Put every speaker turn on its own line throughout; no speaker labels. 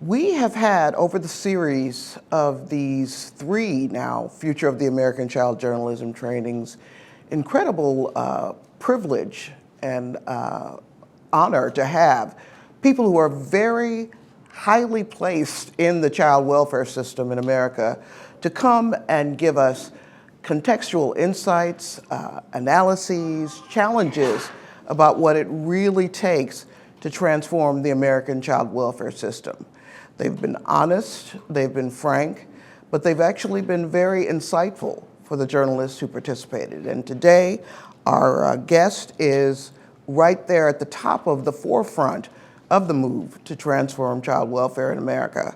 We have had, over the series of these three now Future of the American Child journalism trainings, incredible privilege and honor to have people who are very highly placed in the child welfare system in America to come and give us contextual insights, analyses, challenges about what it really takes to transform the American child welfare system. They've been honest, they've been frank, but they've actually been very insightful for the journalists who participated. And today, our guest is right there at the top of the forefront of the move to transform child welfare in America.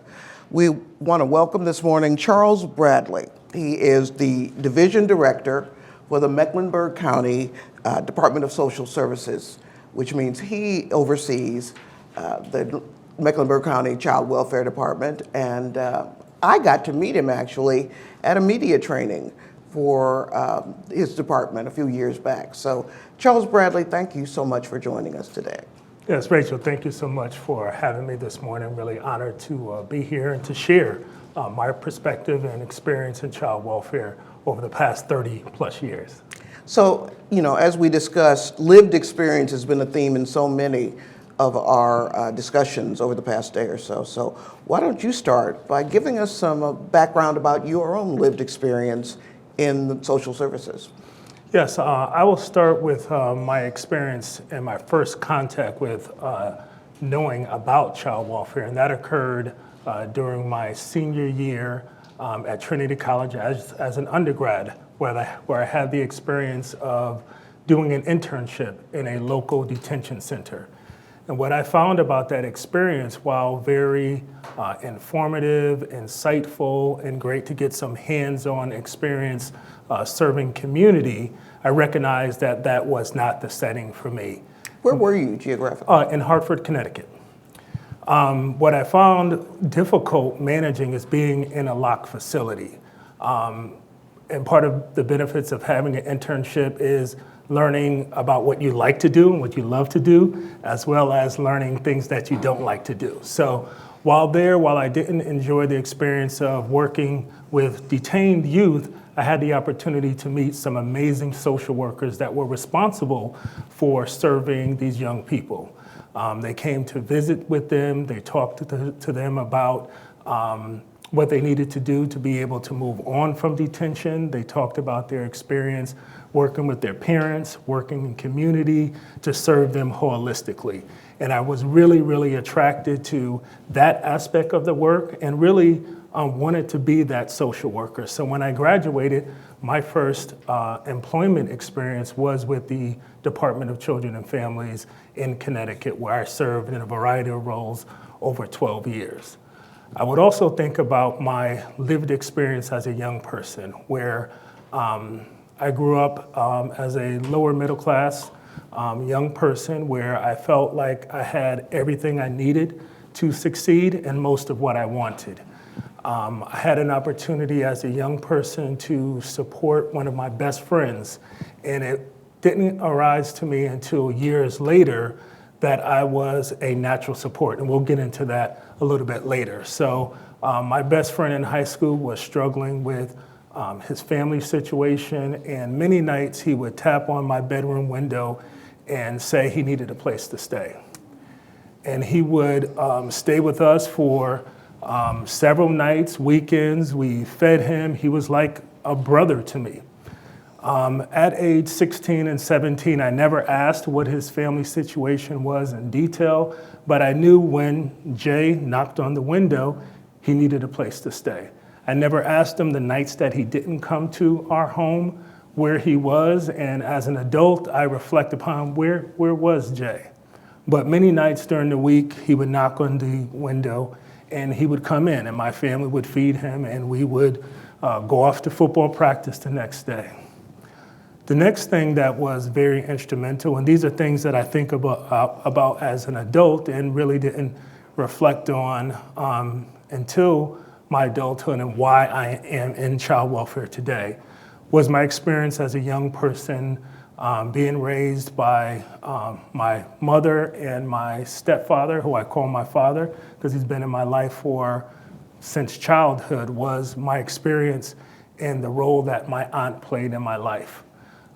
We want to welcome this morning Charles Bradley. He is the Division Director for the Mecklenburg County Department of Social Services, which means he oversees the Mecklenburg County Child Welfare Department. And I got to meet him actually at a media training for his department a few years back. So Charles Bradley, thank you so much for joining us today.
Yes, Rachel, thank you so much for having me this morning. Really honored to be here and to share my perspective and experience in child welfare over the past 30 plus years.
So, as we discussed, lived experience has been a theme in so many of our discussions over the past day or so. So why don't you start by giving us some background about your own lived experience in the social services?
Yes, I will start with my experience and my first contact with knowing about child welfare, and that occurred during my senior year at Trinity College as an undergrad, where I had the experience of doing an internship in a local detention center. And what I found about that experience, while very informative, insightful, and great to get some hands-on experience serving community, I recognized that that was not the setting for me.
Where were you geographically?
In Hartford, Connecticut. What I found difficult managing is being in a locked facility. And part of the benefits of having an internship is learning about what you like to do and what you love to do, as well as learning things that you don't like to do. So while I didn't enjoy the experience of working with detained youth, I had the opportunity to meet some amazing social workers that were responsible for serving these young people. They came to visit with them, they talked to them about what they needed to do to be able to move on from detention. They talked about their experience working with their parents, working in community to serve them holistically. And I was really, really attracted to that aspect of the work and really wanted to be that social worker. So when I graduated, my first employment experience was with the Department of Children and Families in Connecticut, where I served in a variety of roles over 12 years. I would also think about my lived experience as a young person, where I grew up as a lower middle class young person, where I felt like I had everything I needed to succeed and most of what I wanted. I had an opportunity as a young person to support one of my best friends, and it didn't arise to me until years later that I was a natural support, and we'll get into that a little bit later. So my best friend in high school was struggling with his family situation, and many nights he would tap on my bedroom window and say he needed a place to stay. And he would stay with us for several nights, weekends. We fed him. He was like a brother to me. At age 16 and 17, I never asked what his family situation was in detail, but I knew when Jay knocked on the window, he needed a place to stay. I never asked him the nights that he didn't come to our home, where he was, and as an adult, I reflect upon where was Jay. But many nights during the week, he would knock on the window and he would come in, and my family would feed him, and we would go off to football practice the next day. The next thing that was very instrumental, and these are things that I think about as an adult and really didn't reflect on until my adulthood and why I am in child welfare today, was my experience as a young person Being raised by my mother and my stepfather, who I call my father because he's been in my life since childhood, was my experience in the role that my aunt played in my life.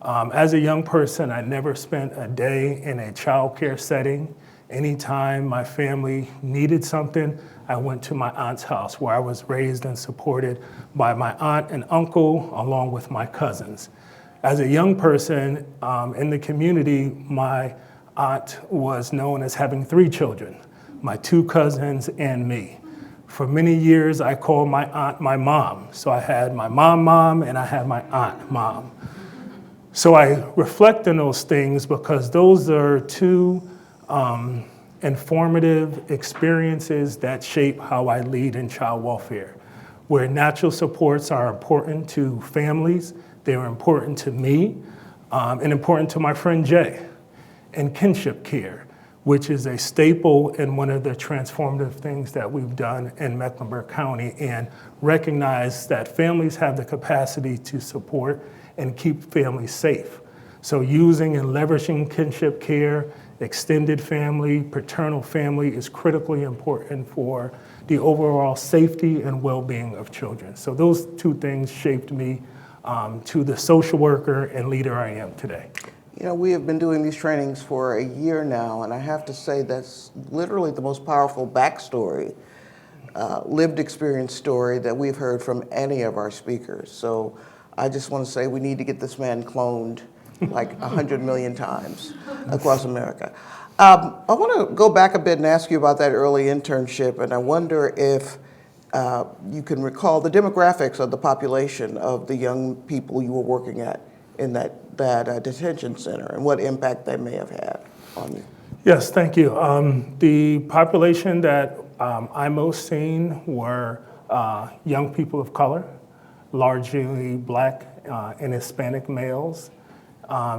As a young person, I never spent a day in a child care setting. Anytime my family needed something, I went to my aunt's house, where I was raised and supported by my aunt and uncle, along with my cousins. As a young person in the community, my aunt was known as having 3 children, my 2 cousins and me. For many years, I called my aunt my mom. So I had my mom, and I had my aunt mom. So I reflect on those things because those are 2 informative experiences that shape how I lead in child welfare, where natural supports are important to families, they're important to me, and important to my friend Jay, and kinship care, which is a staple in one of the transformative things that we've done in Mecklenburg County, and recognize that families have the capacity to support and keep families safe. So using and leveraging kinship care, extended family, paternal family is critically important for the overall safety and well-being of children. So those 2 things shaped me to the social worker and leader I am today.
You know, we have been doing these trainings for a year now, and I have to say that's literally the most powerful backstory, lived experience story that we've heard from any of our speakers. So I just want to say we need to get this man cloned like 100 million times across America. I want to go back a bit and ask you about that early internship, and I wonder if you can recall the demographics of the population of the young people you were working at in that detention center, and what impact they may have had on you.
Yes, thank you. The population that I most seen were young people of color, largely Black and Hispanic males.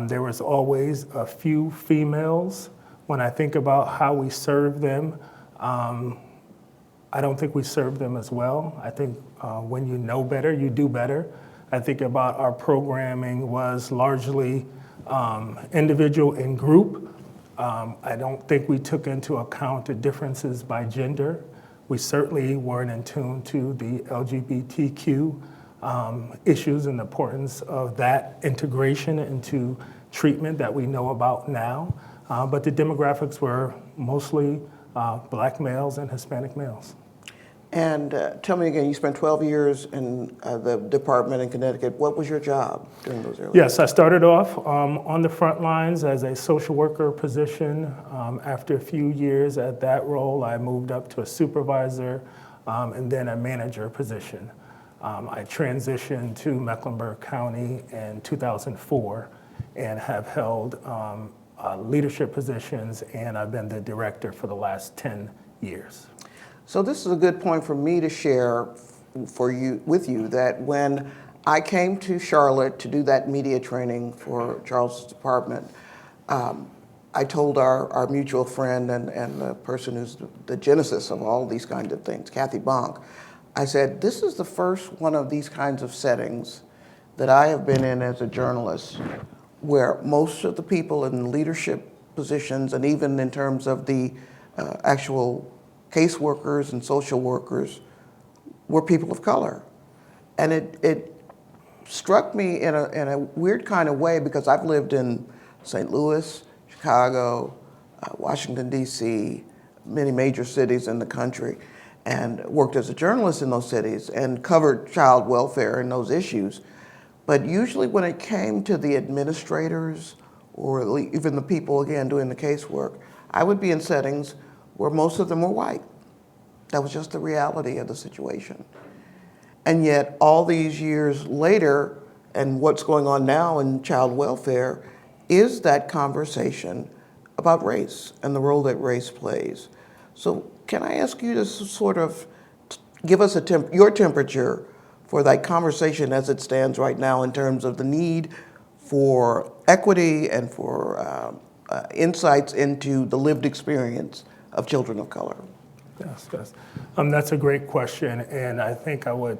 There was always a few females. When I think about how we serve them, I don't think we serve them as well. I think when you know better, you do better. I think about our programming was largely individual and group. I don't think we took into account the differences by gender. We certainly weren't in tune to the LGBTQ issues and the importance of that integration into treatment that we know about now. But the demographics were mostly Black males and Hispanic males.
And tell me again, you spent 12 years in the department in Connecticut. What was your job during those early years?
Yes, I started off on the front lines as a social worker position. After a few years at that role, I moved up to a supervisor and then a manager position. I transitioned to Mecklenburg County in 2004 and have held leadership positions, and I've been the director for the last 10 years.
So this is a good point for me to share with you that when I came to Charlotte to do that media training for Charles' department, I told our mutual friend and the person who's the genesis of all these kinds of things, Kathy Bonk, I said, this is the first one of these kinds of settings that I have been in as a journalist where most of the people in leadership positions, and even in terms of the actual caseworkers and social workers, were people of color. And it struck me in a weird kind of way, because I've lived in St. Louis, Chicago, Washington, D.C., many major cities in the country, and worked as a journalist in those cities and covered child welfare and those issues. But usually when it came to the administrators or even the people, again, doing the casework, I would be in settings where most of them were white. That was just the reality of the situation. And yet all these years later, and what's going on now in child welfare, is that conversation about race and the role that race plays. So can I ask you to sort of give us your temperature for that conversation as it stands right now in terms of the need for equity and for insights into the lived experience of children of color?
Yes, yes. That's a great question, and I think I would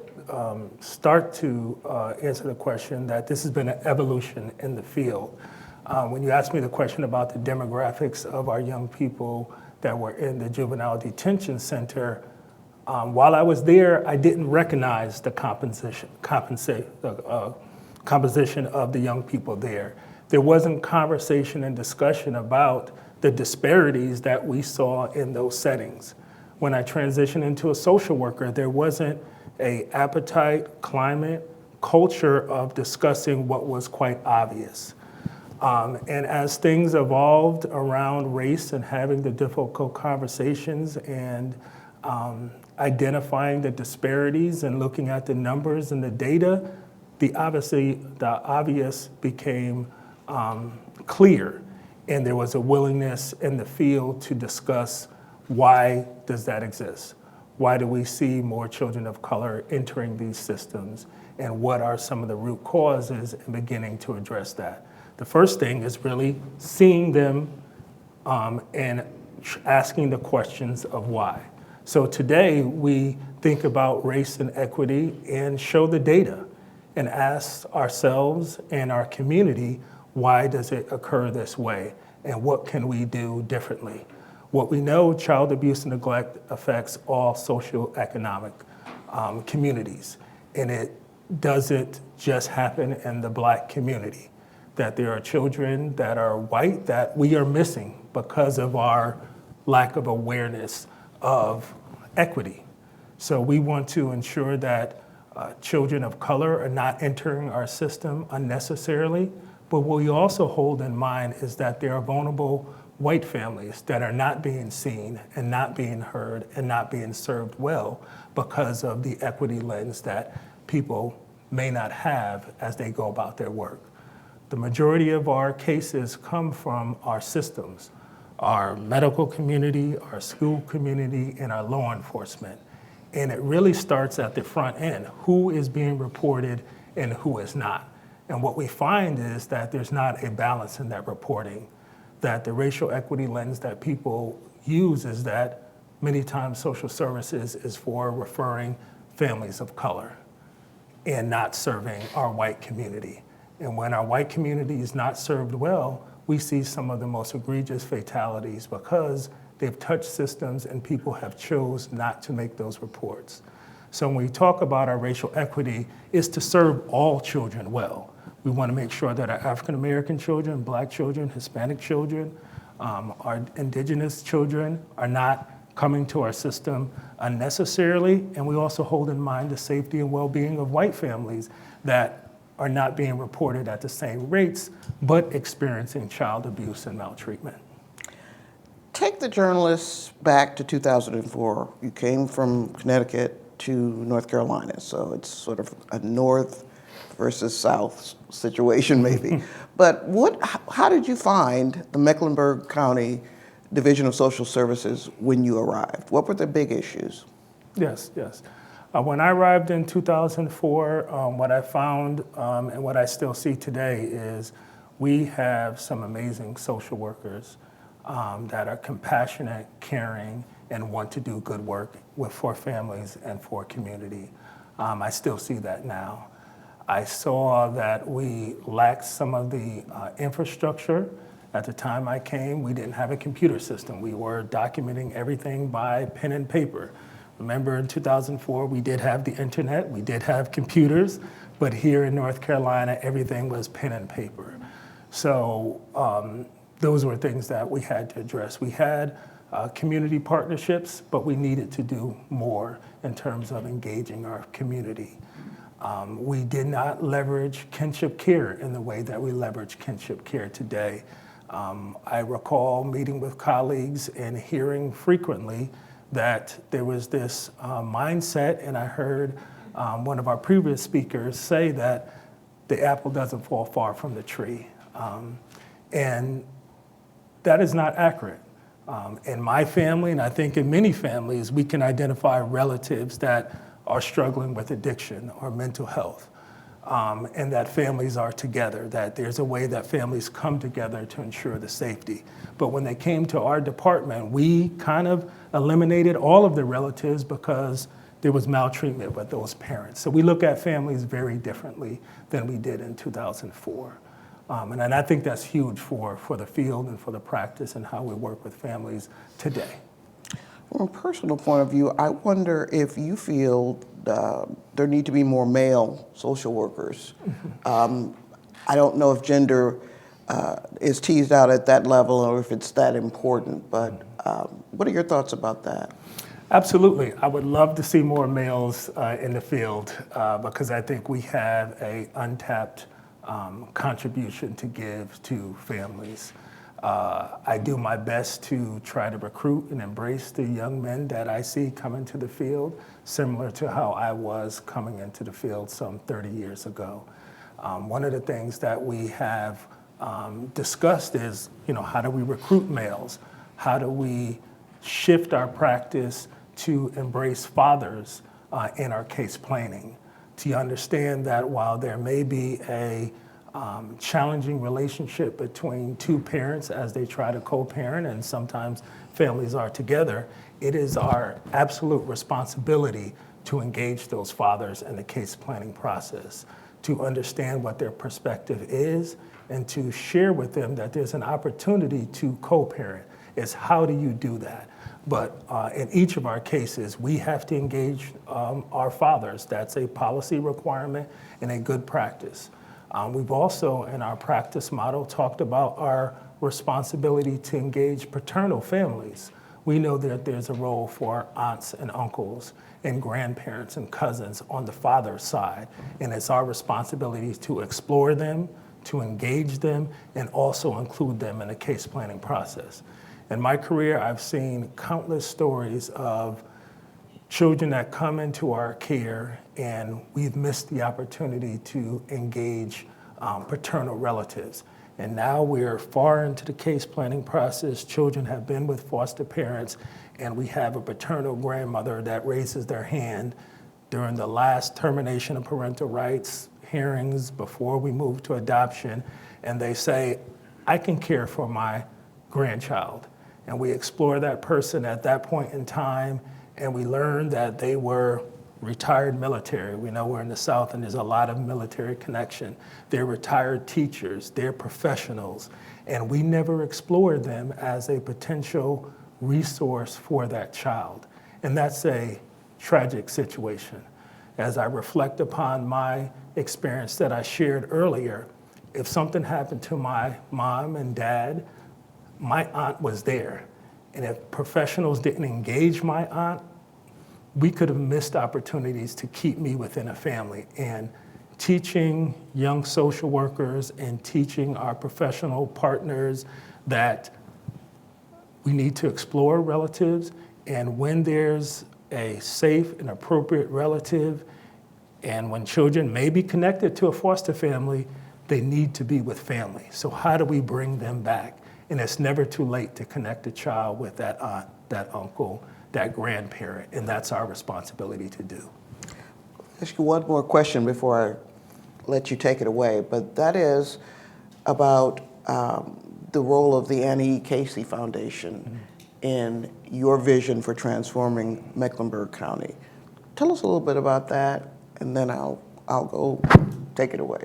start to answer the question that this has been an evolution in the field. When you asked me the question about the demographics of our young people that were in the juvenile detention center, while I was there, I didn't recognize the composition of the young people there. There wasn't conversation and discussion about the disparities that we saw in those settings. When I transitioned into a social worker, there wasn't an appetite, climate, culture of discussing what was quite obvious. And as things evolved around race and having the difficult conversations and identifying the disparities and looking at the numbers and the data, the obvious became clear. And there was a willingness in the field to discuss, why does that exist? Why do we see more children of color entering these systems? And what are some of the root causes, and beginning to address that? The first thing is really seeing them and asking the questions of why. So today we think about race and equity and show the data and ask ourselves and our community, why does it occur this way? And what can we do differently? What we know, child abuse and neglect affects all socioeconomic communities. And it doesn't just happen in the Black community, that there are children that are white that we are missing because of our lack of awareness of equity. So we want to ensure that children of color are not entering our system unnecessarily, but what we also hold in mind is that there are vulnerable white families that are not being seen and not being heard and not being served well because of the equity lens that people may not have as they go about their work. The majority of our cases come from our systems, our medical community, our school community, and our law enforcement. And it really starts at the front end, who is being reported and who is not. And what we find is that there's not a balance in that reporting, that the racial equity lens that people use is that many times social services is for referring families of color and not serving our white community. And when our white community is not served well, we see some of the most egregious fatalities because they've touched systems and people have chose not to make those reports. So when we talk about our racial equity, it's to serve all children well. We want to make sure that our African-American children, Black children, Hispanic children, our indigenous children are not coming to our system unnecessarily. And we also hold in mind the safety and well-being of white families that are not being reported at the same rates, but experiencing child abuse and maltreatment.
Take the journalists back to 2004. You came from Connecticut to North Carolina, so it's sort of a North versus South situation maybe. But how did you find the Mecklenburg County Division of Social Services when you arrived? What were the big issues?
Yes. When I arrived in 2004, what I found and what I still see today is we have some amazing social workers that are compassionate, caring, and want to do good work for families and for community. I still see that now. I saw that we lacked some of the infrastructure. At the time I came, we didn't have a computer system. We were documenting everything by pen and paper. Remember in 2004, we did have the internet, we did have computers, but here in North Carolina, everything was pen and paper. So those were things that we had to address. We had community partnerships, but we needed to do more in terms of engaging our community. We did not leverage kinship care in the way that we leverage kinship care today. I recall meeting with colleagues and hearing frequently that there was this mindset, and I heard one of our previous speakers say that the apple doesn't fall far from the tree. And that is not accurate. In my family, and I think in many families, we can identify relatives that are struggling with addiction or mental health, and that families are together, that there's a way that families come together to ensure the safety. But when they came to our department, we kind of eliminated all of the relatives because there was maltreatment with those parents. So we look at families very differently than we did in 2004. And I think that's huge for the field and for the practice and how we work with families today.
From a personal point of view, I wonder if you feel there need to be more male social workers. I don't know if gender is teased out at that level or if it's that important, but what are your thoughts about that?
Absolutely. I would love to see more males in the field because I think we have an untapped contribution to give to families. I do my best to try to recruit and embrace the young men that I see come into the field, similar to how I was coming into the field some 30 years ago. One of the things that we have discussed is, how do we recruit males? How do we shift our practice to embrace fathers in our case planning, to understand that while there may be a challenging relationship between two parents as they try to co-parent, and sometimes families are together, it is our absolute responsibility to engage those fathers in the case planning process, to understand what their perspective is, and to share with them that there's an opportunity to co-parent. It's how do you do that? But in each of our cases, we have to engage our fathers. That's a policy requirement and a good practice. We've also, in our practice model, talked about our responsibility to engage paternal families. We know that there's a role for aunts and uncles and grandparents and cousins on the father's side, and it's our responsibility to explore them, to engage them, and also include them in the case planning process. In my career, I've seen countless stories of children that come into our care and we've missed the opportunity to engage paternal relatives. And now we're far into the case planning process. Children have been with foster parents, and we have a paternal grandmother that raises their hand during the last termination of parental rights hearings before we move to adoption, and they say, I can care for my grandchild. And we explore that person at that point in time, and we learn that they were retired military. We know we're in the South and there's a lot of military connection. They're retired teachers, they're professionals, and we never explored them as a potential resource for that child. And that's a tragic situation. As I reflect upon my experience that I shared earlier, if something happened to my mom and dad, my aunt was there. And if professionals didn't engage my aunt, we could have missed opportunities to keep me within a family. And teaching young social workers and teaching our professional partners that we need to explore relatives, and when there's a safe and appropriate relative, and when children may be connected to a foster family, they need to be with family. So how do we bring them back? And it's never too late to connect a child with that aunt, that uncle, that grandparent, and that's our responsibility to do.
I'll ask you one more question before I let you take it away, but that is about the role of the Annie E. Casey Foundation in your vision for transforming Mecklenburg County. Tell us a little bit about that, and then I'll go take it away.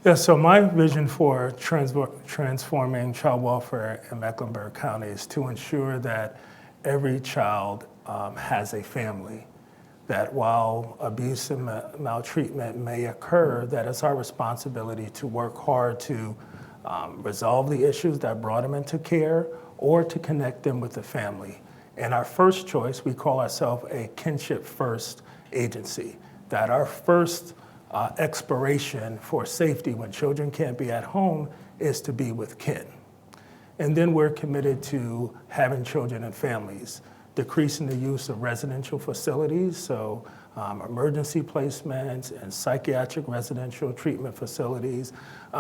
Yeah, so my vision for transforming child welfare in Mecklenburg County is to ensure that every child has a family, that while abuse and maltreatment may occur, that it's our responsibility to work hard to resolve the issues that brought them into care or to connect them with the family. And our first choice, we call ourselves a kinship first agency, that our first exploration for safety when children can't be at home is to be with kin. And then we're committed to having children and families, decreasing the use of residential facilities, so emergency placements and psychiatric residential treatment facilities.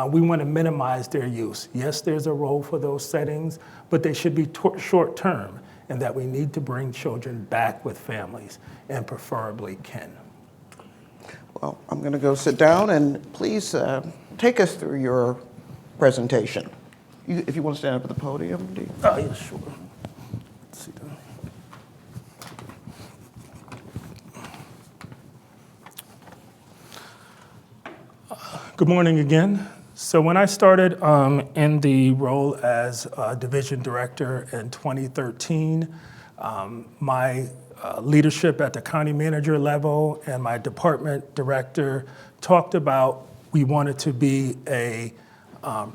We want to minimize their use. Yes, there's a role for those settings, but they should be short term, and that we need to bring children back with families, and preferably kin.
Well, I'm going to go sit down, and please take us through your presentation. If you want to stand up at the podium.
Oh, yeah, sure. Let's see that. Good morning again. So when I started in the role as division director in 2013, my leadership at the county manager level and my department director talked about we wanted to be a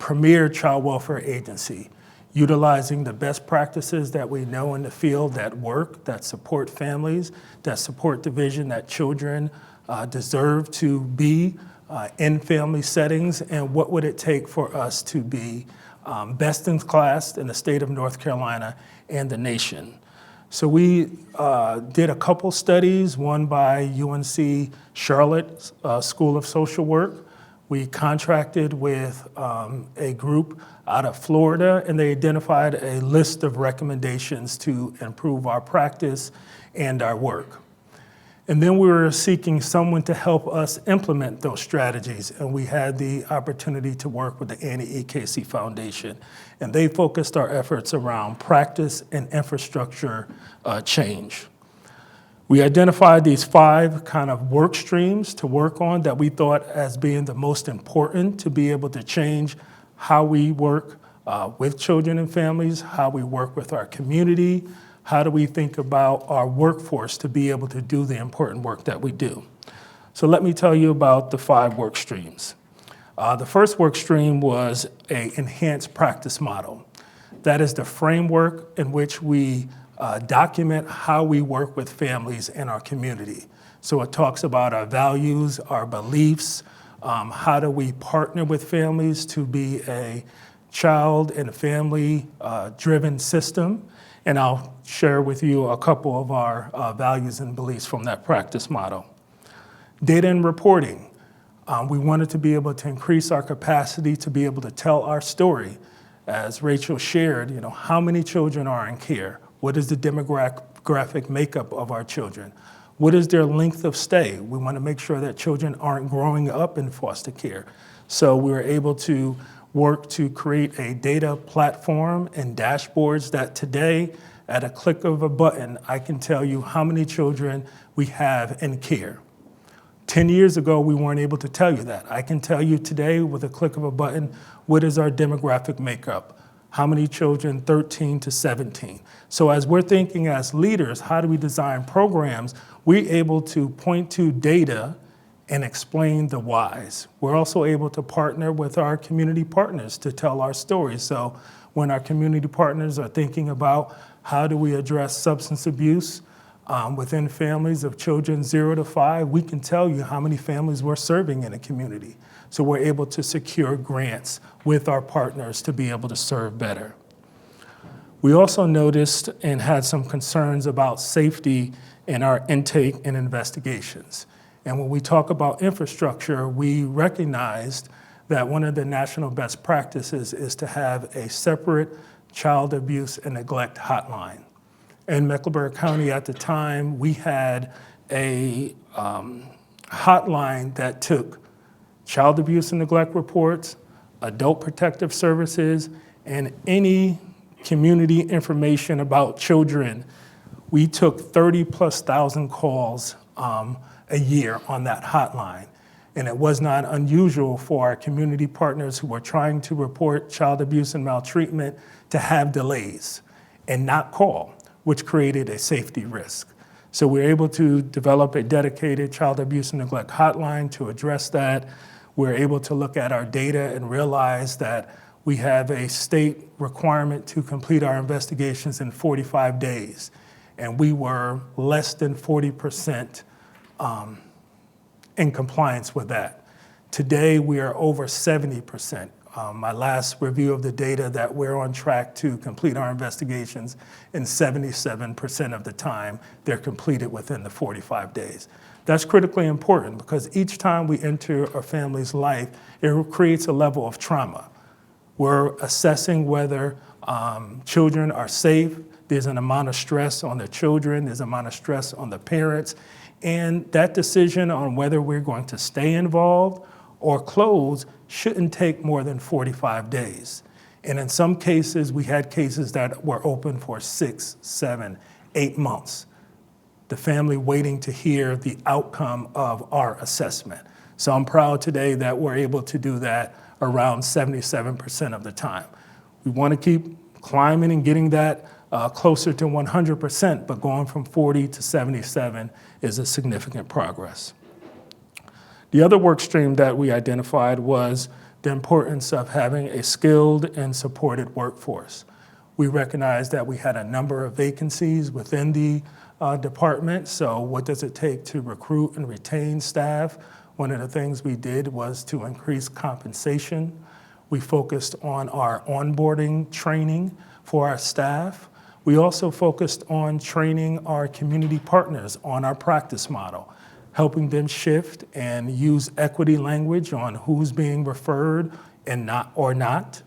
premier child welfare agency, utilizing the best practices that we know in the field that work, that support families, that support the vision that children deserve to be in family settings, and what would it take for us to be best in class in the state of North Carolina and the nation. So we did a couple studies, one by UNC Charlotte School of Social Work. We contracted with a group out of Florida, and they identified a list of recommendations to improve our practice and our work. And then we were seeking someone to help us implement those strategies, and we had the opportunity to work with the Annie E. Casey Foundation, and they focused our efforts around practice and infrastructure change. We identified these 5 kind of work streams to work on that we thought as being the most important to be able to change how we work with children and families, how we work with our community, how do we think about our workforce to be able to do the important work that we do. So let me tell you about the 5 work streams. The first work stream was an enhanced practice model. That is the framework in which we document how we work with families in our community. So it talks about our values, our beliefs, how do we partner with families to be a child and family driven system. And I'll share with you a couple of our values and beliefs from that practice model. Data and reporting. We wanted to be able to increase our capacity to be able to tell our story. As Rachel shared, how many children are in care? What is the demographic makeup of our children? What is their length of stay? We want to make sure that children aren't growing up in foster care. So we were able to work to create a data platform and dashboards that today, at a click of a button, I can tell you how many children we have in care. 10 years ago, we weren't able to tell you that. I can tell you today with a click of a button, what is our demographic makeup? How many children, 13 to 17? So as we're thinking as leaders, how do we design programs? We're able to point to data and explain the whys. We're also able to partner with our community partners to tell our stories. So when our community partners are thinking about how do we address substance abuse within families of children 0 to 5, we can tell you how many families we're serving in a community. So we're able to secure grants with our partners to be able to serve better. We also noticed and had some concerns about safety in our intake and investigations. And when we talk about infrastructure, we recognized that one of the national best practices is to have a separate child abuse and neglect hotline. In Mecklenburg County at the time, we had a hotline that took child abuse and neglect reports, adult protective services, and any community information about children. We took 30,000+ calls a year on that hotline. And it was not unusual for our community partners who were trying to report child abuse and maltreatment to have delays and not call, which created a safety risk. So we were able to develop a dedicated child abuse and neglect hotline to address that. We're able to look at our data and realize that we have a state requirement to complete our investigations in 45 days. And we were less than 40% in compliance with that. Today, we are over 70%. My last review of the data that we're on track to complete our investigations in 77% of the time, they're completed within the 45 days. That's critically important because each time we enter a family's life, it creates a level of trauma. We're assessing whether children are safe. There's an amount of stress on the children. There's an amount of stress on the parents. And that decision on whether we're going to stay involved or close shouldn't take more than 45 days. And in some cases, we had cases that were open for 6, 7, 8 months. The family waiting to hear the outcome of our assessment. So I'm proud today that we're able to do that around 77% of the time. We want to keep climbing and getting that closer to 100%, but going from 40 to 77 is a significant progress. The other work stream that we identified was the importance of having a skilled and supported workforce. We recognized that we had a number of vacancies within the department, so what does it take to recruit and retain staff? One of the things we did was to increase compensation. We focused on our onboarding training for our staff. We also focused on training our community partners on our practice model, helping them shift and use equity language on who's being referred and not,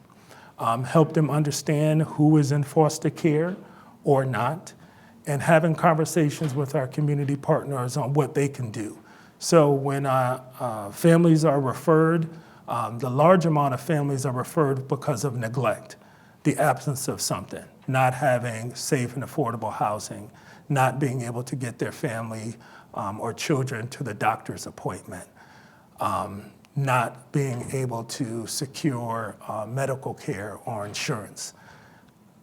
help them understand who is in foster care or not, and having conversations with our community partners on what they can do. So when families are referred, the large amount of families are referred because of neglect, the absence of something, not having safe and affordable housing, not being able to get their family or children to the doctor's appointment, not being able to secure medical care or insurance.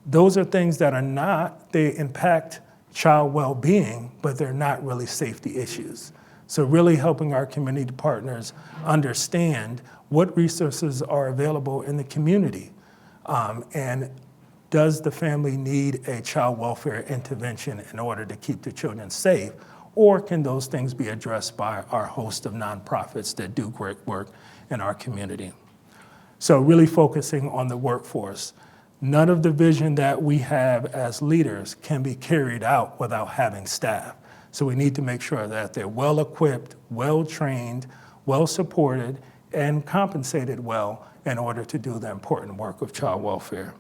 Those are things that are not, they impact child well-being, but they're not really safety issues. So really helping our community partners understand what resources are available in the community, and does the family need a child welfare intervention in order to keep the children safe, or can those things be addressed by our host of nonprofits that do great work in our community? So really focusing on the workforce. None of the vision that we have as leaders can be carried out without having staff. So we need to make sure that they're well-equipped, well-trained, well-supported, and compensated well in order to do the important work of child welfare.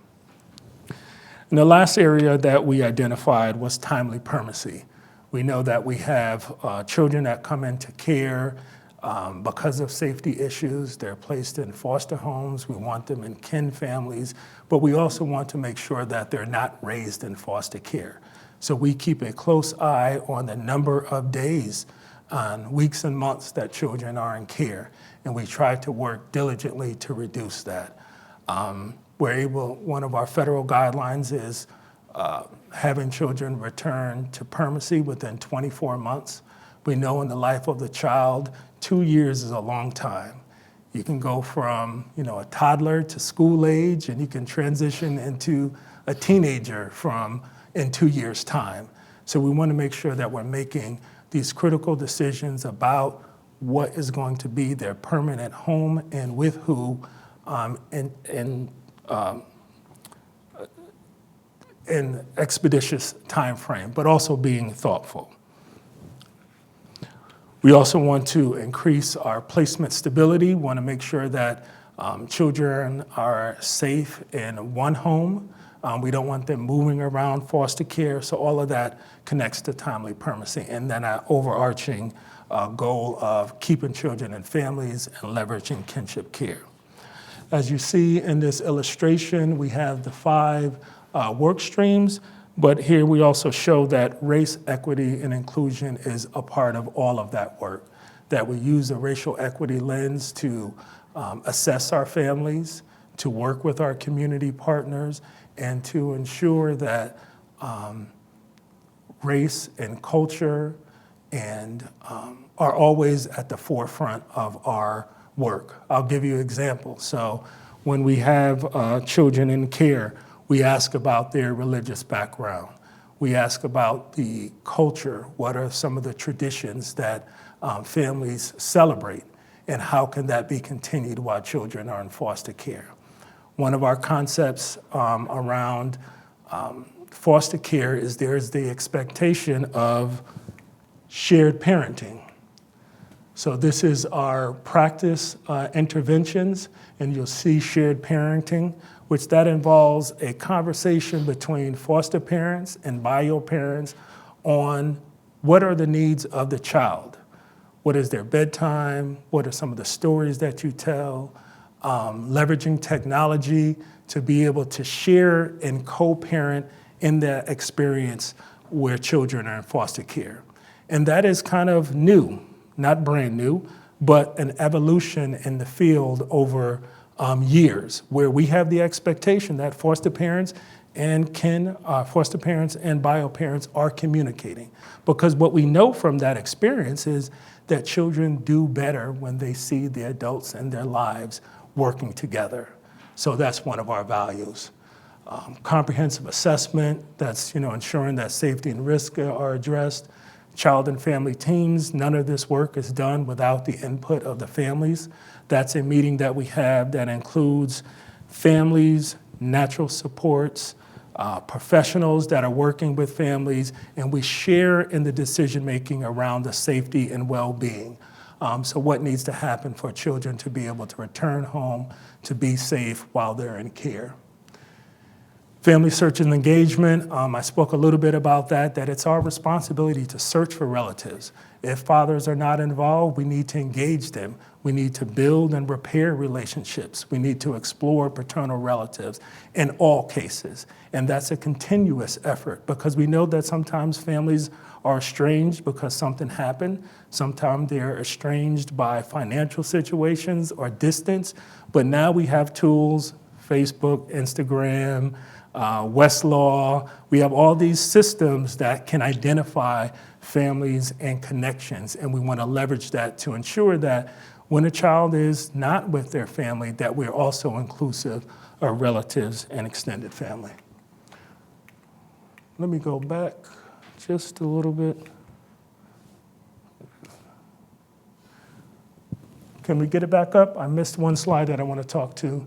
And the last area that we identified was timely permanency. We know that we have children that come into care because of safety issues. They're placed in foster homes. We want them in kin families, but we also want to make sure that they're not raised in foster care. So we keep a close eye on the number of days, weeks and months that children are in care, and we try to work diligently to reduce that. One of our federal guidelines is having children return to permanency within 24 months. We know in the life of the child, 2 years is a long time. You can go from a toddler to school age, and you can transition into a teenager in 2 years' time. So we want to make sure that we're making these critical decisions about what is going to be their permanent home and with who in expeditious time frame, but also being thoughtful. We also want to increase our placement stability, want to make sure that children are safe in one home. We don't want them moving around foster care, so all of that connects to timely permanency, and then our overarching goal of keeping children in families and leveraging kinship care. As you see in this illustration, we have the 5 work streams, but here we also show that race, equity, and inclusion is a part of all of that work, that we use a racial equity lens to assess our families, to work with our community partners, and to ensure that race and culture are always at the forefront of our work. I'll give you examples. So when we have children in care, we ask about their religious background. We ask about the culture. What are some of the traditions that families celebrate, and how can that be continued while children are in foster care? One of our concepts around foster care is there's the expectation of shared parenting. So this is our practice interventions, and you'll see shared parenting, which that involves a conversation between foster parents and bio parents on what are the needs of the child. What is their bedtime? What are some of the stories that you tell? Leveraging technology to be able to share and co-parent in that experience where children are in foster care. And that is kind of new, not brand new, but an evolution in the field over years, where we have the expectation that foster parents and foster parents and bio parents are communicating. Because what we know from that experience is that children do better when they see the adults in their lives working together. So that's one of our values. Comprehensive assessment, that's ensuring that safety and risk are addressed. Child and family teams, none of this work is done without the input of the families. That's a meeting that we have that includes families, natural supports, professionals that are working with families, and we share in the decision-making around the safety and well-being. So what needs to happen for children to be able to return home, to be safe while they're in care. Family search and engagement, I spoke a little bit about that it's our responsibility to search for relatives. If fathers are not involved, we need to engage them. We need to build and repair relationships. We need to explore paternal relatives in all cases. And that's a continuous effort because we know that sometimes families are estranged because something happened. Sometimes they're estranged by financial situations or distance. But now we have tools, Facebook, Instagram, Westlaw. We have all these systems that can identify families and connections, and we want to leverage that to ensure that when a child is not with their family, that we're also inclusive of relatives and extended family. Let me go back just a little bit. Can we get it back up? I missed one slide that I want to talk to.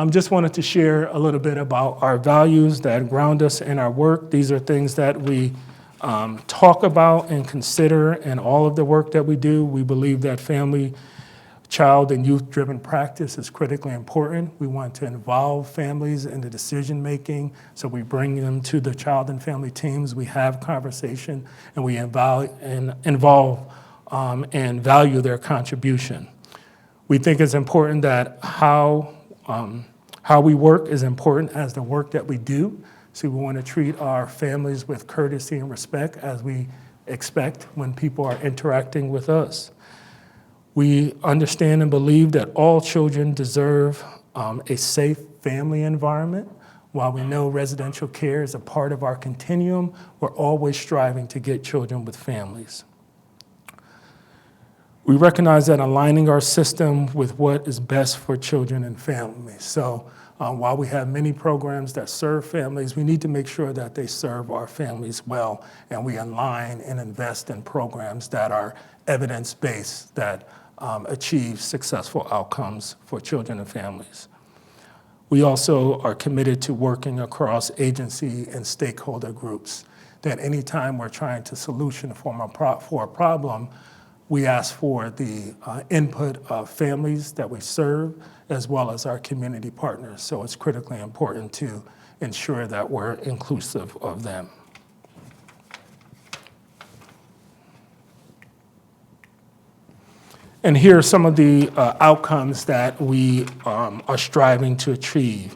Just wanted to share a little bit about our values that ground us in our work. These are things that we talk about and consider in all of the work that we do. We believe that family, child, and youth-driven practice is critically important. We want to involve families in the decision-making, so we bring them to the child and family teams. We have conversation, and we involve and value their contribution. We think it's important that how we work is important as the work that we do. So we want to treat our families with courtesy and respect as we expect when people are interacting with us. We understand and believe that all children deserve a safe family environment. While we know residential care is a part of our continuum, we're always striving to get children with families. We recognize that aligning our system with what is best for children and families. So while we have many programs that serve families, we need to make sure that they serve our families well, and we align and invest in programs that are evidence-based, that achieve successful outcomes for children and families. We also are committed to working across agency and stakeholder groups, that anytime we're trying to solution for a problem, we ask for the input of families that we serve, as well as our community partners. So it's critically important to ensure that we're inclusive of them. And here are some of the outcomes that we are striving to achieve.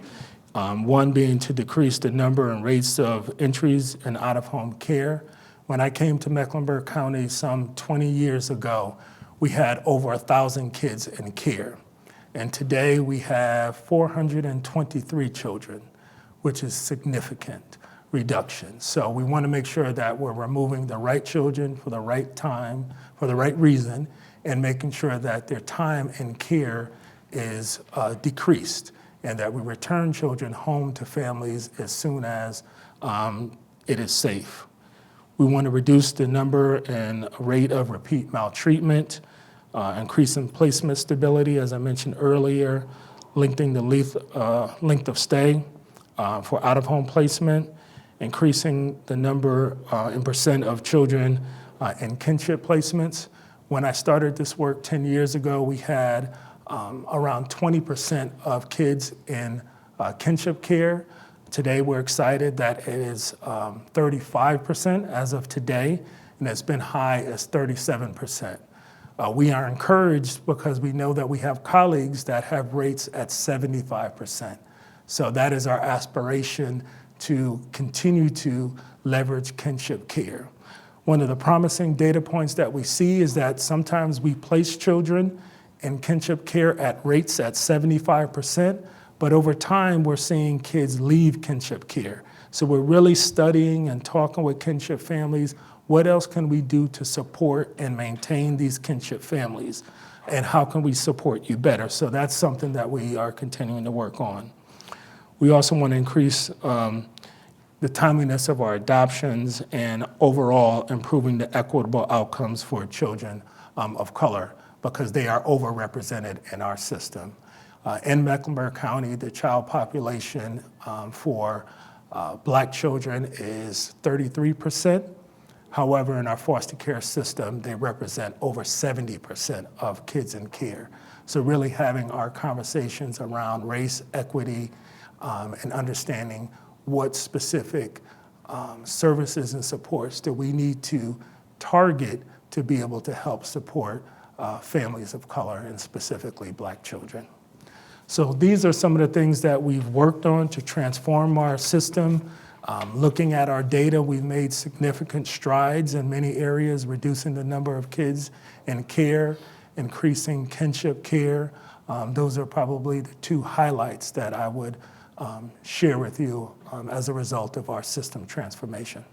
One being to decrease the number and rates of entries in out-of-home care. When I came to Mecklenburg County some 20 years ago, we had over 1,000 kids in care. And today we have 423 children, which is significant reduction. So we want to make sure that we're removing the right children for the right time, for the right reason, and making sure that their time in care is decreased, and that we return children home to families as soon as it is safe. We want to reduce the number and rate of repeat maltreatment, increasing placement stability, as I mentioned earlier, lengthening the length of stay for out-of-home placement, increasing the number and percent of children in kinship placements. When I started this work 10 years ago, we had around 20% of kids in kinship care. Today, we're excited that it is 35% as of today, and it's been high as 37%. We are encouraged because we know that we have colleagues that have rates at 75%. So that is our aspiration, to continue to leverage kinship care. One of the promising data points that we see is that sometimes we place children in kinship care at rates at 75%, but over time we're seeing kids leave kinship care. So we're really studying and talking with kinship families, what else can we do to support and maintain these kinship families? And how can we support you better? So that's something that we are continuing to work on. We also want to increase the timeliness of our adoptions and overall improving the equitable outcomes for children of color because they are overrepresented in our system. In Mecklenburg County, the child population for Black children is 33%. However, in our foster care system, they represent over 70% of kids in care. So really having our conversations around race, equity, and understanding what specific services and supports do we need to target to be able to help support families of color and specifically Black children. So these are some of the things that we've worked on to transform our system. Looking at our data, we've made significant strides in many areas, reducing the number of kids in care, increasing kinship care. Those are probably the two highlights that I would share with you as a result of our system transformation.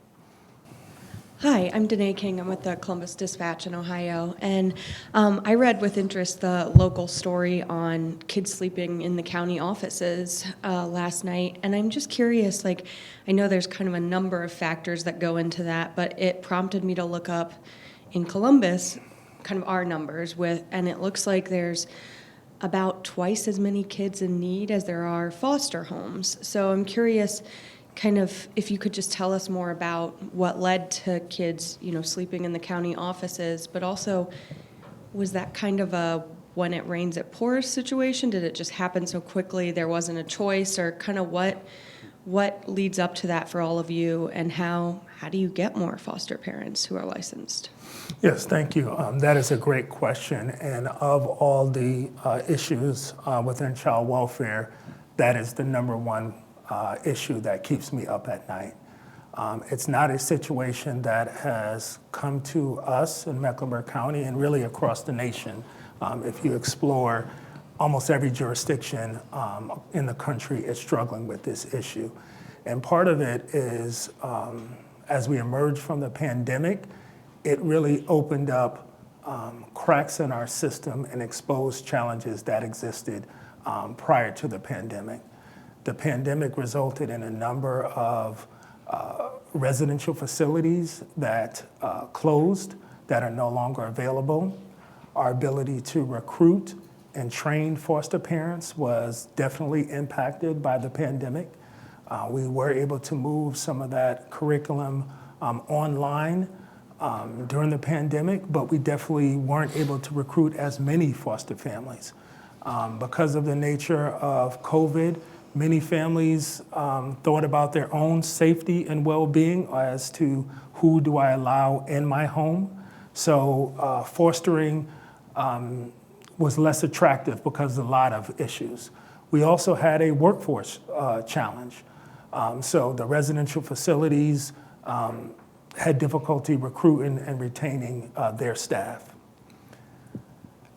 Hi, I'm Danae King. I'm with the Columbus Dispatch in Ohio, and I read with interest the local story on kids sleeping in the county offices last night, and I'm just curious, like, I know there's kind of a number of factors that go into that, but it prompted me to look up in Columbus kind of our numbers and it looks like there's about twice as many kids in need as there are foster homes. So I'm curious, kind of, if you could just tell us more about what led to kids, sleeping in the county offices, but also, was that kind of a when it rains it pours situation? Did it just happen so quickly there wasn't a choice, or kind of what leads up to that for all of you, and how do you get more foster parents who are licensed?
Yes, thank you. That is a great question. And of all the issues within child welfare, that is the number one issue that keeps me up at night. It's not a situation that has come to us in Mecklenburg County and really across the nation. If you explore, almost every jurisdiction in the country is struggling with this issue. And part of it is, as we emerged from the pandemic, it really opened up cracks in our system and exposed challenges that existed prior to the pandemic. The pandemic resulted in a number of residential facilities that closed, that are no longer available. Our ability to recruit and train foster parents was definitely impacted by the pandemic. We were able to move some of that curriculum online during the pandemic, but we definitely weren't able to recruit as many foster families. Because of the nature of COVID, many families thought about their own safety and well-being as to who do I allow in my home. So fostering was less attractive because of a lot of issues. We also had a workforce challenge. So the residential facilities had difficulty recruiting and retaining their staff.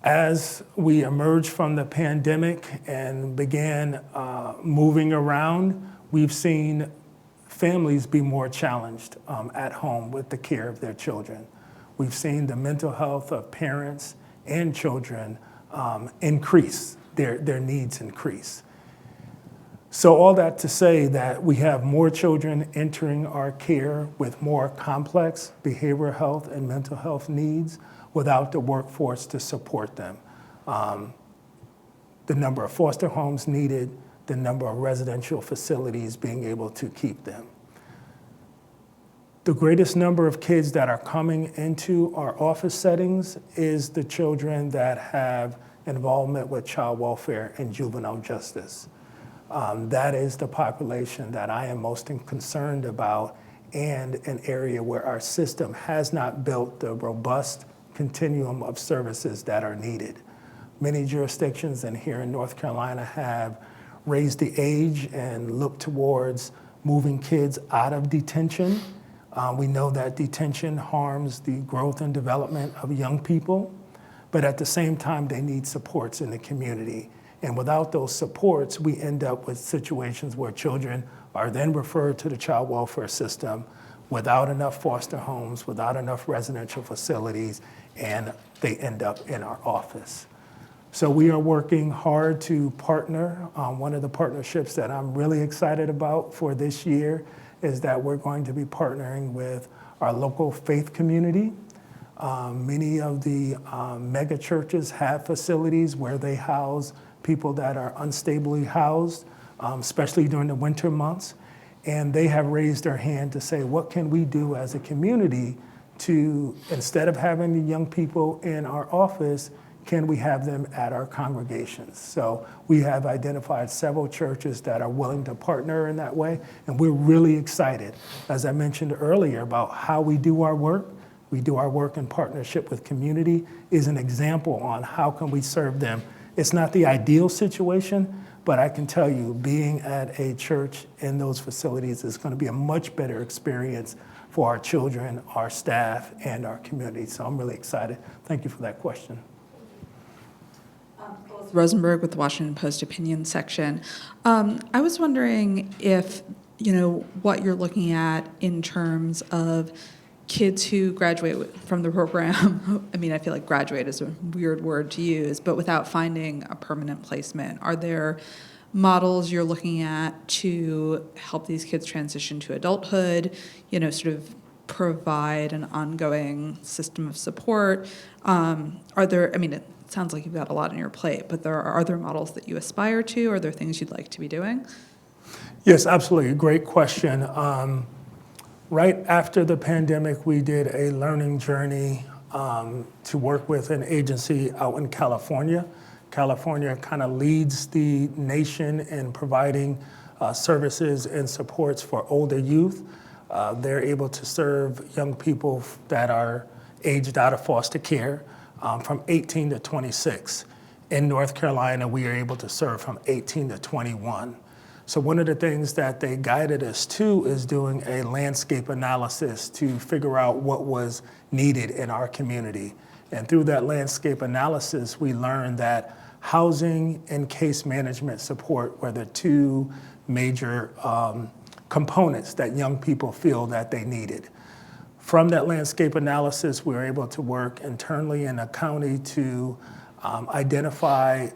As we emerged from the pandemic and began moving around, we've seen families be more challenged at home with the care of their children. We've seen the mental health of parents and children increase, their needs increase. So all that to say that we have more children entering our care with more complex behavioral health and mental health needs without the workforce to support them. The number of foster homes needed, the number of residential facilities being able to keep them. The greatest number of kids that are coming into our office settings is the children that have involvement with child welfare and juvenile justice. That is the population that I am most concerned about, and an area where our system has not built the robust continuum of services that are needed. Many jurisdictions, and here in North Carolina, have raised the age and looked towards moving kids out of detention. We know that detention harms the growth and development of young people, but at the same time, they need supports in the community. And without those supports, we end up with situations where children are then referred to the child welfare system without enough foster homes, without enough residential facilities, and they end up in our office. So we are working hard to partner. One of the partnerships that I'm really excited about for this year is that we're going to be partnering with our local faith community. Many of the mega churches have facilities where they house people that are unstably housed, especially during the winter months. And they have raised their hand to say, what can we do as a community to, instead of having the young people in our office, can we have them at our congregations? So we have identified several churches that are willing to partner in that way, and we're really excited, as I mentioned earlier, about how we do our work. We do our work in partnership with community is an example on how can we serve them. It's not the ideal situation, but I can tell you being at a church in those facilities is going to be a much better experience for our children, our staff, and our community. So I'm really excited. Thank you for that question.
Rosenberg with the Washington Post opinion section. I was wondering if, what you're looking at in terms of kids who graduate from the program. I mean, I feel like graduate is a weird word to use, but without finding a permanent placement. Are there models you're looking at to help these kids transition to adulthood, sort of provide an ongoing system of support? It sounds like you've got a lot on your plate, but are there models that you aspire to? Are there things you'd like to be doing?
Yes, absolutely. Great question. Right after the pandemic, we did a learning journey to work with an agency out in California. California kind of leads the nation in providing services and supports for older youth. They're able to serve young people that are aged out of foster care from 18 to 26. In North Carolina, we are able to serve from 18 to 21. So one of the things that they guided us to is doing a landscape analysis to figure out what was needed in our community. And through that landscape analysis, we learned that housing and case management support were the two major components that young people feel that they needed. From that landscape analysis, we were able to work internally in a county to identify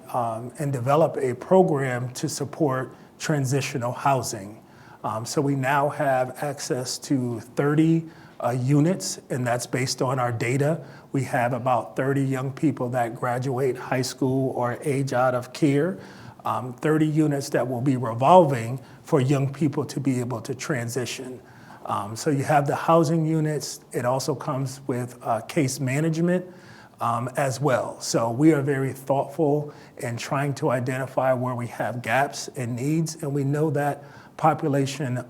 and develop a program to support transitional housing. So we now have access to 30 units, and that's based on our data. We have about 30 young people that graduate high school or age out of care, 30 units that will be revolving for young people to be able to transition. So you have the housing units. It also comes with case management as well. So we are very thoughtful in trying to identify where we have gaps and needs, and we know that population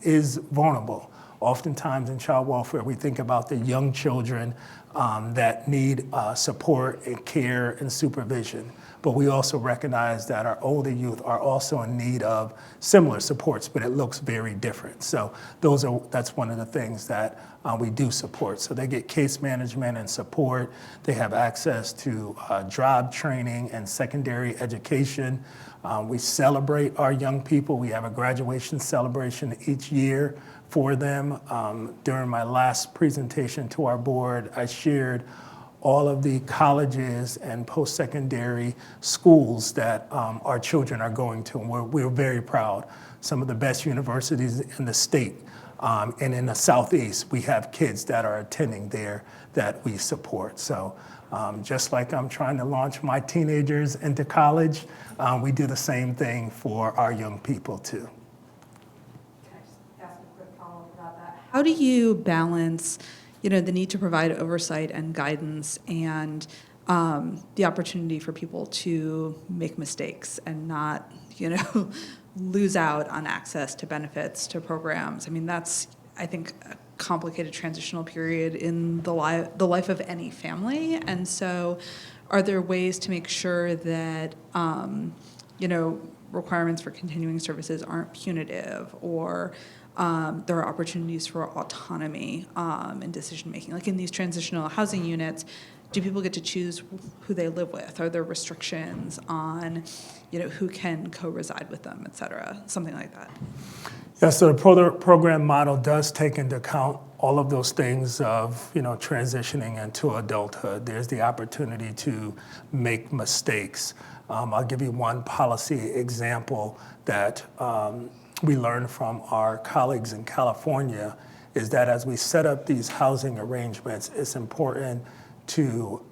is vulnerable. Oftentimes in child welfare, we think about the young children that need support and care and supervision. But we also recognize that our older youth are also in need of similar supports, but it looks very different. So that's one of the things that we do support. So they get case management and support. They have access to job training and secondary education. We celebrate our young people. We have a graduation celebration each year for them. During my last presentation to our board, I shared all of the colleges and post-secondary schools that our children are going to, and we're very proud. Some of the best universities in the state, and in the Southeast, we have kids that are attending there that we support. So just like I'm trying to launch my teenagers into college, we do the same thing for our young people too.
Can I just ask a quick follow-up about that? How do you balance the need to provide oversight and guidance and the opportunity for people to make mistakes and not, lose out on access to benefits, to programs? I mean, that's, I think, a complicated transitional period in the life of any family. And so are there ways to make sure that, requirements for continuing services aren't punitive, or there are opportunities for autonomy in decision making? Like in these transitional housing units, do people get to choose who they live with? Are there restrictions on, who can co-reside with them, et cetera, something like that?
Yeah, so the program model does take into account all of those things of, transitioning into adulthood. There's the opportunity to make mistakes. I'll give you one policy example that we learned from our colleagues in California is that as we set up these housing arrangements, it's important to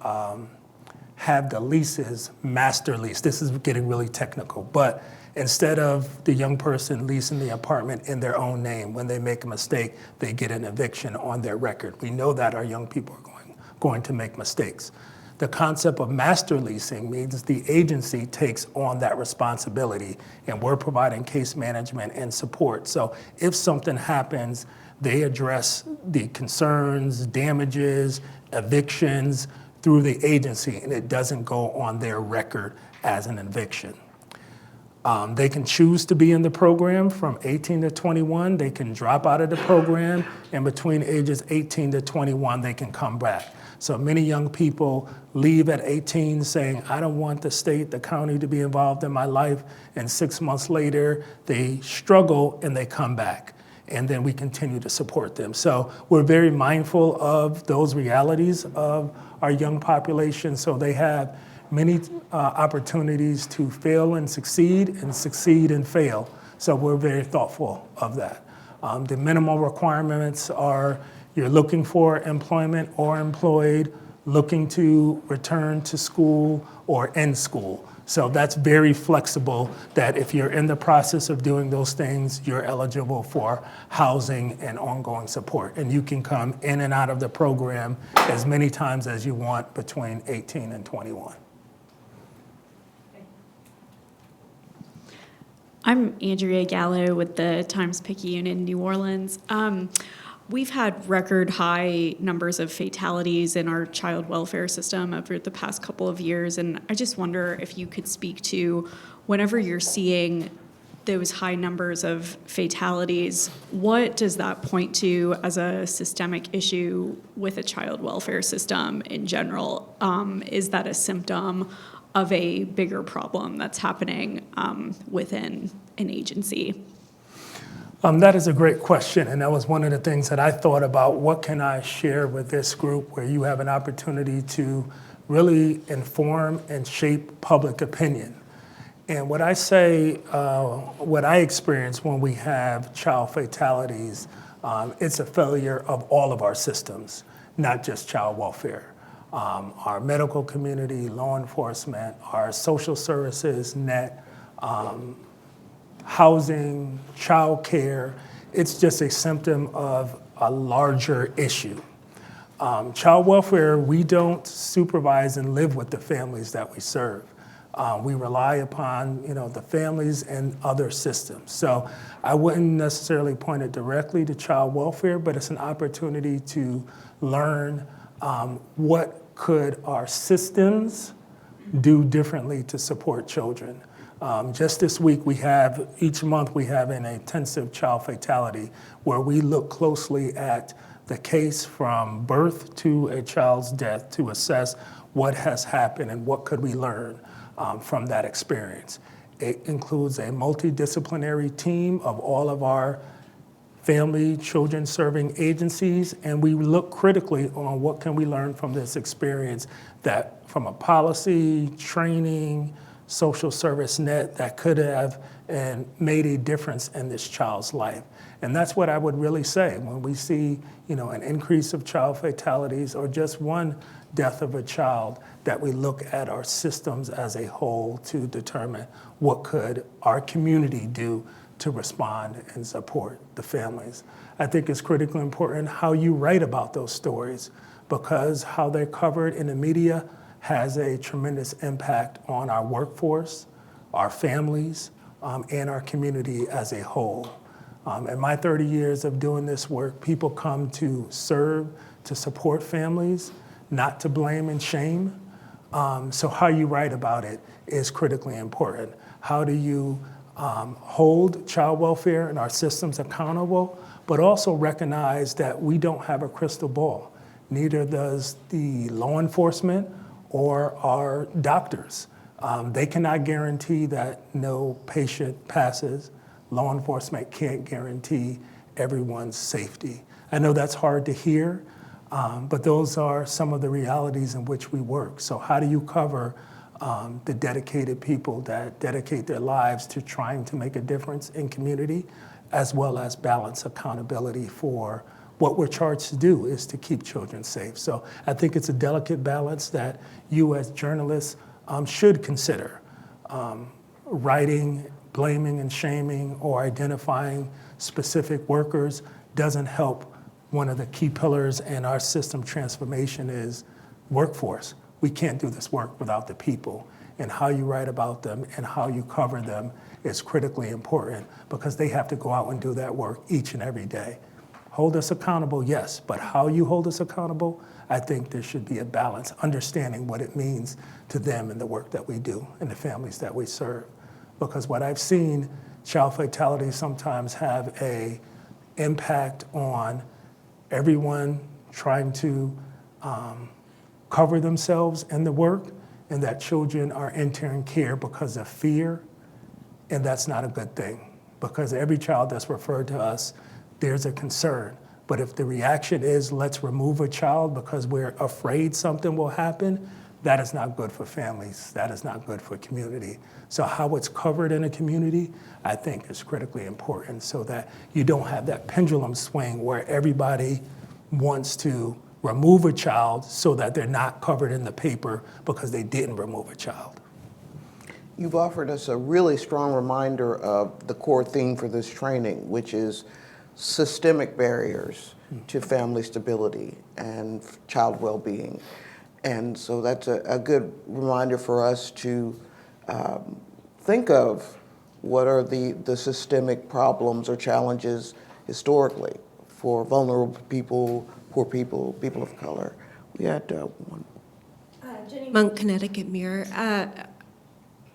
have the leases master lease. This is getting really technical, but instead of the young person leasing the apartment in their own name, when they make a mistake, they get an eviction on their record. We know that our young people are going to make mistakes. The concept of master leasing means the agency takes on that responsibility, and we're providing case management and support. So if something happens, they address the concerns, damages, evictions through the agency, and it doesn't go on their record as an eviction. They can choose to be in the program from 18 to 21. They can drop out of the program, and between ages 18 to 21, they can come back. So many young people leave at 18 saying, I don't want the state, the county to be involved in my life, and 6 months later, they struggle and they come back. And then we continue to support them. So we're very mindful of those realities of our young population. So they have many opportunities to fail and succeed and fail. So we're very thoughtful of that. The minimum requirements are you're looking for employment or employed, looking to return to school or end school. So that's very flexible that if you're in the process of doing those things, you're eligible for housing and ongoing support. And you can come in and out of the program as many times as you want between 18 and 21.
I'm Andrea Gallo with the Times-Picayune in New Orleans. We've had record high numbers of fatalities in our child welfare system over the past couple of years, and I just wonder if you could speak to whenever you're seeing those high numbers of fatalities, what does that point to as a systemic issue with a child welfare system in general? Is that a symptom of a bigger problem that's happening within an agency?
That is a great question, and that was one of the things that I thought about. What can I share with this group where you have an opportunity to really inform and shape public opinion? And what I say, what I experience when we have child fatalities, it's a failure of all of our systems, not just child welfare. Our medical community, law enforcement, our social services, net, housing, child care, it's just a symptom of a larger issue. Child welfare, we don't supervise and live with the families that we serve. We rely upon, the families and other systems. So I wouldn't necessarily point it directly to child welfare, but it's an opportunity to learn what could our systems do differently to support children. Just this week, each month we have an intensive child fatality where we look closely at the case from birth to a child's death to assess what has happened and what could we learn from that experience. It includes a multidisciplinary team of all of our family, children serving agencies, and we look critically on what can we learn from this experience that from a policy, training, social service net that could have and made a difference in this child's life. And that's what I would really say when we see, an increase of child fatalities or just one death of a child, that we look at our systems as a whole to determine what could our community do to respond and support the families. I think it's critically important how you write about those stories, because how they're covered in the media has a tremendous impact on our workforce, our families, and our community as a whole. In my 30 years of doing this work, people come to serve, to support families, not to blame and shame. So how you write about it is critically important. How do you hold child welfare and our systems accountable, but also recognize that we don't have a crystal ball. neither does the law enforcement or our doctors. They cannot guarantee that no patient passes. Law enforcement can't guarantee everyone's safety. I know that's hard to hear, but those are some of the realities in which we work. So how do you cover the dedicated people that dedicate their lives to trying to make a difference in community, as well as balance accountability for what we're charged to do is to keep children safe. So I think it's a delicate balance that you as journalists should consider. Writing, blaming and shaming, or identifying specific workers doesn't help. One of the key pillars in our system transformation is workforce. We can't do this work without the people. And how you write about them and how you cover them is critically important because they have to go out and do that work each and every day. Hold us accountable, yes, but how you hold us accountable, I think there should be a balance, understanding what it means to them and the work that we do and the families that we serve. Because what I've seen, child fatalities sometimes have an impact on everyone trying to cover themselves in the work, and that children are entering care because of fear, and that's not a good thing. Because every child that's referred to us, there's a concern. But if the reaction is, let's remove a child because we're afraid something will happen, that is not good for families. That is not good for community. So how it's covered in a community, I think is critically important so that you don't have that pendulum swing where everybody wants to remove a child so that they're not covered in the paper because they didn't remove a child.
You've offered us a really strong reminder of the core theme for this training, which is systemic barriers to family stability and child well-being. And so that's a good reminder for us to think of what are the systemic problems or challenges historically for vulnerable people, poor people, people of color. We had one.
Jenny Monk, Connecticut Mirror.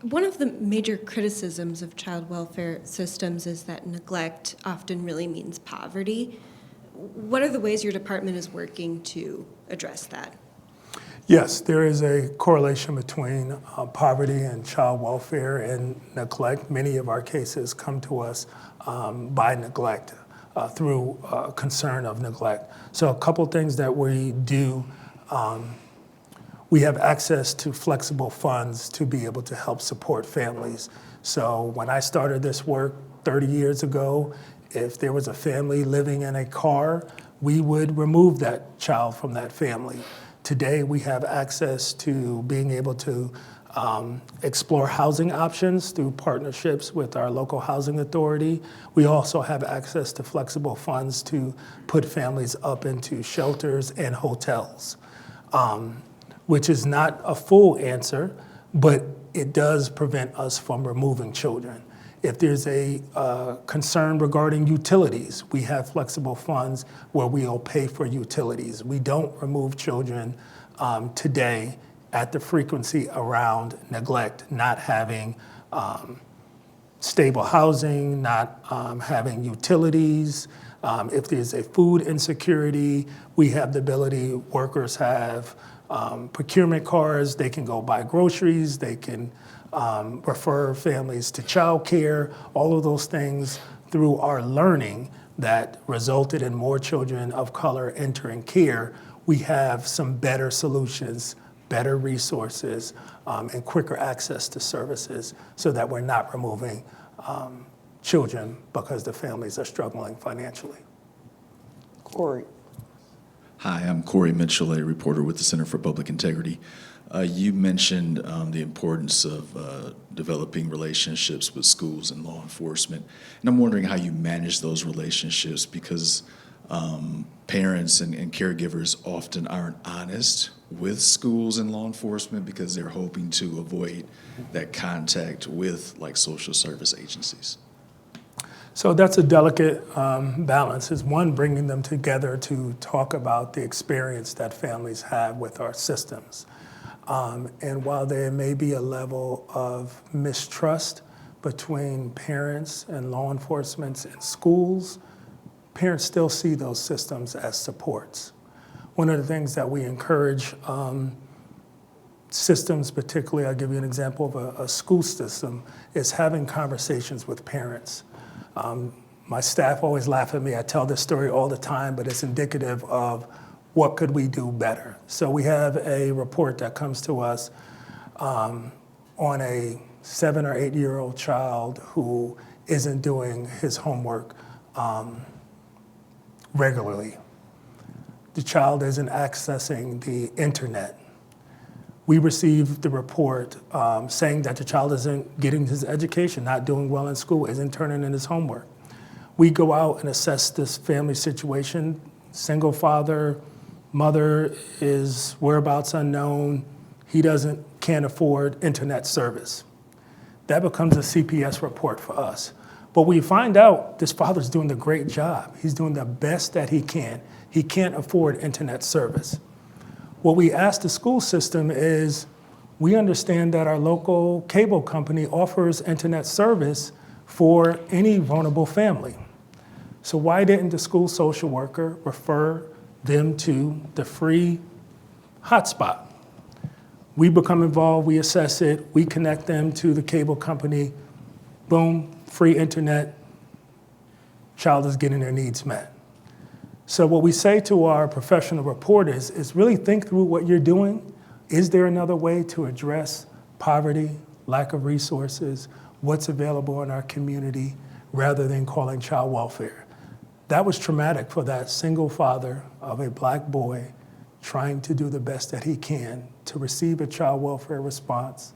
One of the major criticisms of child welfare systems is that neglect often really means poverty. What are the ways your department is working to address that?
Yes, there is a correlation between poverty and child welfare and neglect. Many of our cases come to us by neglect, through concern of neglect. So a couple things that we do, we have access to flexible funds to be able to help support families. So when I started this work 30 years ago, if there was a family living in a car, we would remove that child from that family. Today, we have access to being able to explore housing options through partnerships with our local housing authority. We also have access to flexible funds to put families up into shelters and hotels, which is not a full answer, but it does prevent us from removing children. If there's a concern regarding utilities, we have flexible funds where we'll pay for utilities. We don't remove children today at the frequency around neglect, not having stable housing, not having utilities. If there's a food insecurity, we have the ability, workers have procurement cards, they can go buy groceries, they can refer families to childcare, all of those things through our learning that resulted in more children of color entering care. We have some better solutions, better resources, and quicker access to services so that we're not removing children because the families are struggling financially.
Corey.
Hi, I'm Corey Mitchell, a reporter with the Center for Public Integrity. You mentioned the importance of developing relationships with schools and law enforcement, and I'm wondering how you manage those relationships because parents and caregivers often aren't honest with schools and law enforcement because they're hoping to avoid that contact with like social service agencies.
So that's a delicate balance, is one, bringing them together to talk about the experience that families have with our systems. And while there may be a level of mistrust between parents and law enforcement and schools, parents still see those systems as supports. one of the things that we encourage systems, particularly, I'll give you an example of a school system, is having conversations with parents. My staff always laugh at me. I tell this story all the time, but it's indicative of what could we do better. So we have a report that comes to us on a 7 or 8 year old child who isn't doing his homework regularly. The child isn't accessing the internet. We received the report saying that the child isn't getting his education, not doing well in school, isn't turning in his homework. We go out and assess this family situation. Single father, mother is whereabouts unknown. He can't afford internet service. That becomes a CPS report for us. But we find out this father's doing a great job. He's doing the best that he can. He can't afford internet service. What we ask the school system is, we understand that our local cable company offers internet service for any vulnerable family. So why didn't the school social worker refer them to the free hotspot? We become involved, we assess it, we connect them to the cable company, boom, free internet, child is getting their needs met. So what we say to our professional reporters is really think through what you're doing. Is there another way to address poverty, lack of resources, what's available in our community, rather than calling child welfare? That was traumatic for that single father of a black boy trying to do the best that he can to receive a child welfare response,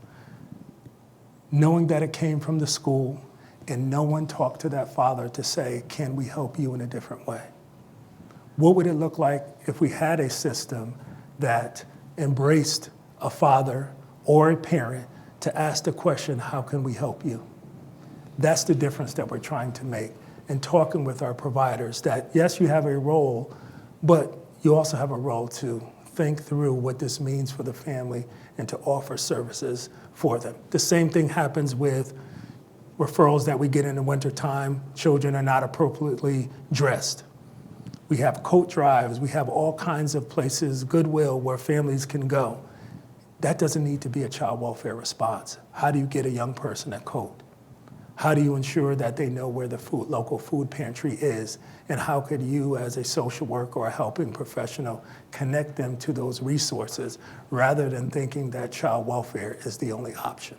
knowing that it came from the school, and no one talked to that father to say, can we help you in a different way? What would it look like if we had a system that embraced a father or a parent to ask the question, how can we help you? That's the difference that we're trying to make. And talking with our providers that, yes, you have a role, but you also have a role to think through what this means for the family and to offer services for them. The same thing happens with referrals that we get in the wintertime. Children are not appropriately dressed. We have coat drives. We have all kinds of places, Goodwill, where families can go. That doesn't need to be a child welfare response. How do you get a young person a coat? How do you ensure that they know where the local food pantry is? And how could you, as a social worker or a helping professional, connect them to those resources rather than thinking that child welfare is the only option?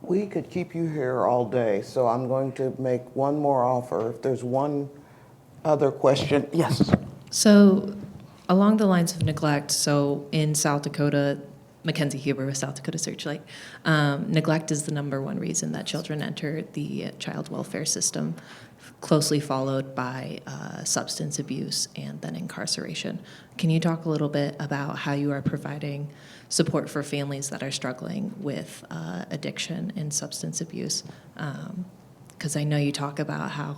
We could keep you here all day, so I'm going to make one more offer. If there's one other question, yes.
So along the lines of neglect, so in South Dakota, Mackenzie Huber with South Dakota Searchlight, neglect is the #1 reason that children enter the child welfare system, closely followed by substance abuse and then incarceration. Can you talk a little bit about how you are providing support for families that are struggling with addiction and substance abuse? Because I know you talk about how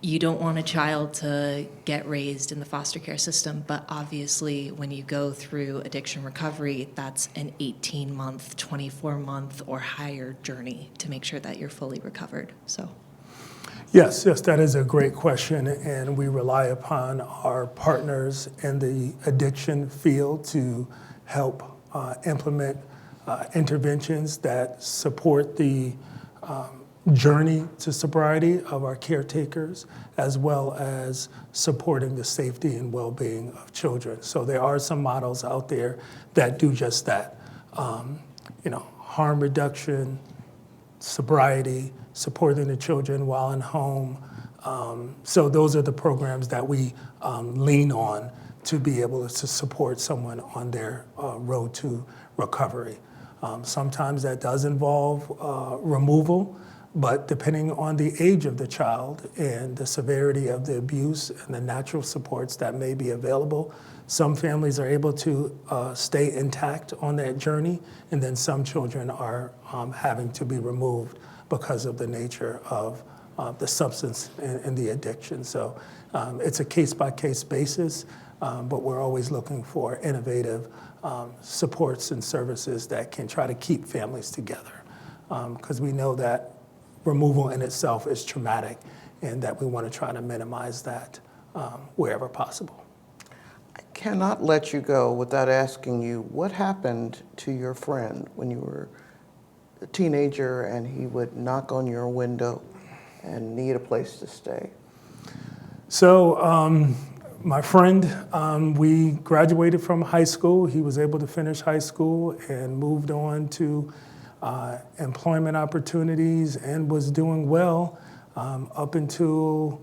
you don't want a child to get raised in the foster care system, but obviously when you go through addiction recovery, that's an 18-month, 24-month or higher journey to make sure that you're fully recovered. So,
Yes, that is a great question, and we rely upon our partners in the addiction field to help implement interventions that support the journey to sobriety of our caretakers, as well as supporting the safety and well-being of children. So there are some models out there that do just that. Harm reduction, sobriety, supporting the children while in home. So those are the programs that we lean on to be able to support someone on their road to recovery. Sometimes that does involve removal, but depending on the age of the child and the severity of the abuse and the natural supports that may be available, some families are able to stay intact on that journey, and then some children are having to be removed because of the nature of the substance and the addiction. So it's a case-by-case basis, but we're always looking for innovative supports and services that can try to keep families together, because we know that removal in itself is traumatic, and that we want to try to minimize that wherever possible.
cannot let you go without asking you, what happened to your friend when you were a teenager and he would knock on your window and need a place to stay?
So my friend, we graduated from high school. He was able to finish high school and moved on to employment opportunities and was doing well up until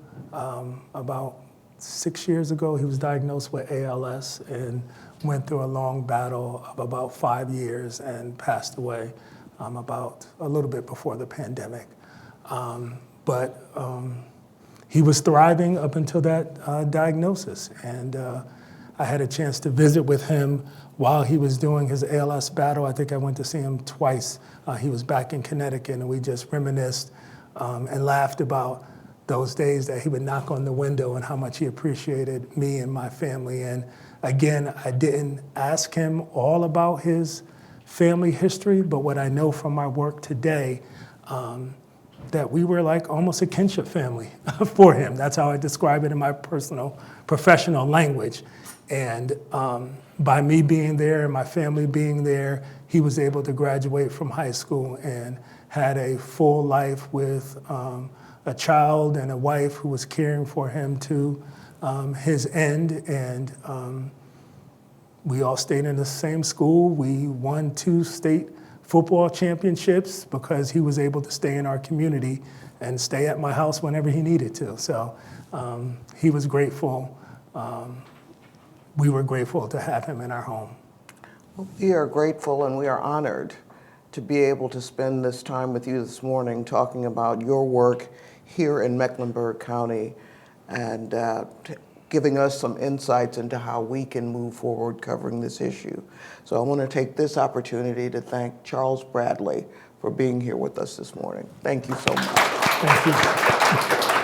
about 6 years ago. He was diagnosed with ALS and went through a long battle of about 5 years and passed away about a little bit before the pandemic. But he was thriving up until that diagnosis. And I had a chance to visit with him while he was doing his ALS battle. I think I went to see him twice. He was back in Connecticut, and we just reminisced and laughed about those days that he would knock on the window and how much he appreciated me and my family. And again, I didn't ask him all about his family history, but what I know from my work today, that we were like almost a kinship family for him. That's how I describe it in my personal, professional language. And by me being there and my family being there, he was able to graduate from high school and had a full life with a child and a wife who was caring for him to his end. And we all stayed in the same school. We won 2 state football championships because he was able to stay in our community and stay at my house whenever he needed to. So he was grateful. We were grateful to have him in our home.
We are grateful and we are honored to be able to spend this time with you this morning talking about your work here in Mecklenburg County and giving us some insights into how we can move forward covering this issue. So I want to take this opportunity to thank Charles Bradley for being here with us this morning. Thank you so much.
Thank you.